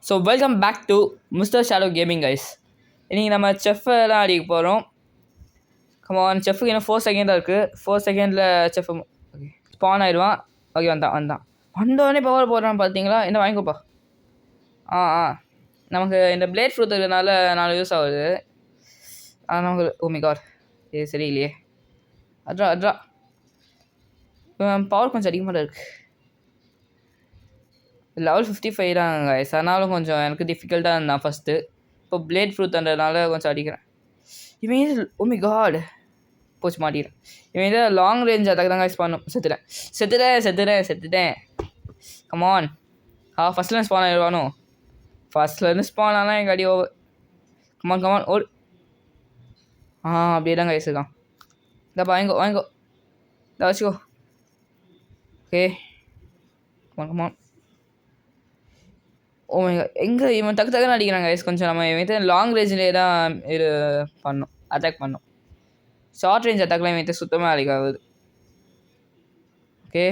So welcome back to Mister Shadow Gaming guys. இன்றைக்கி நம்ம செஃப்பெல்லாம் அடிக்க போகிறோம். கமான், செஃப்புக்கு இன்னும் 4 செகண்ட் தான் இருக்குது. 4 செகண்டில் செஃப் ஓகே ஸ்பான் ஆயிடுவான். ஓகே வந்தோடனே பவர் போடுறான்னு பார்த்தீங்களா? என்ன வாங்கிக்கோப்பா. நமக்கு இந்த பிளேட் ஃப்ரூட் இருக்கிறதுனால 4 யூஸ் ஆகுது. நமக்கு ஓ மை காட், இது சரியில்லையே. அட்ரா பவர் கொஞ்சம் அதிகமாக தான் இருக்குது. லெவல் 55 தான் கைஸ், அதனாலும் கொஞ்சம் எனக்கு டிஃபிகல்ட்டாக இருந்தான் ஃபஸ்ட்டு. இப்போ பிளேட் ஃப்ரூட்ன்றதுனால கொஞ்சம் அடிக்கிறேன். இவன் இது ஓ மை காட் போச்சு, மாட்டிக்கிறேன். இவன் இதை லாங் ரேஞ்ச் அட்டாக் தான் கைஸ் பண்ணும். செத்துட்டேன். கமான், ஃபஸ்ட்லேருந்து ஸ்பான் ஆகிடுவானோ? ஃபஸ்ட்லேருந்து ஸ்பான் ஆனால் எங்கள் அடி ஓவர். கமான் ஓடு. அப்படியே தான் கைஸ் இருக்கான். இந்தப்பா வாங்கிக்கோ இதை வச்சுக்கோ. Okay come on. Oh my God, எங்கே இவன் டக்குன்னு அடிக்கிறாங்க கைஸ். கொஞ்சம் நம்ம இவன் லாங் ரேஞ்சிலே தான் இது அட்டாக் பண்ணோம். ஷார்ட் ரேஞ்ச் அட்டாக்லாம் இவன் சுத்தமாக அடிக்காது. ஓகே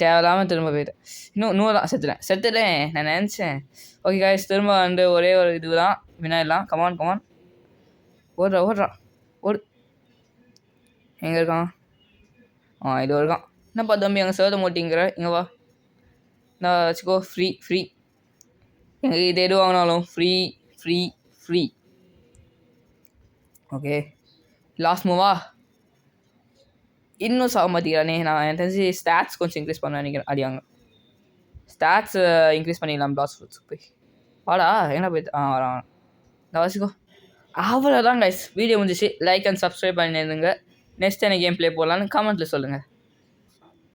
தேவையில்லாமல் திரும்ப போயிட்டேன். இன்னும் 100 தான். செத்துட்டேன் நான் நினச்சேன். ஓகே கைஸ், திரும்ப வந்து ஒரே ஒரு இது தான் வினாயிடலாம். கமான் ஓடுறான். எங்கே இருக்கான்? இது இருக்கான். என்னப்பா தம்பி அங்கே சேத மாட்டிங்கிற? இங்கே வா, நான் வச்சுக்கோ. ஃப்ரீ எங்கள் இது எது வாங்கினாலும் ஃப்ரீ. ஓகே லாஸ்ட் மூவா. இன்னும் சாக மாட்டேங்கிறானே. நான் எனக்கு தெரிஞ்சு ஸ்டாட்ஸ் கொஞ்சம் இன்க்ரீஸ் பண்ண நினைக்கிறேன். அடியாங்க ஸ்டாட்ஸ் இன்க்ரீஸ் பண்ணிடலாம். பிளாஸ் ஃப்ரூட்ஸ் போய் வாடா. என்ன போய்ட்டு வரான். நான் வச்சுக்கோ. அவ்வளோதான் கைஸ், வீடியோ முடிஞ்சிச்சு. லைக் அண்ட் சப்ஸ்கிரைப் பண்ணிடுங்க. நெக்ஸ்ட் என்ன கேம் ப்ளே போடலான்னு கமெண்ட்டில் சொல்லுங்கள்.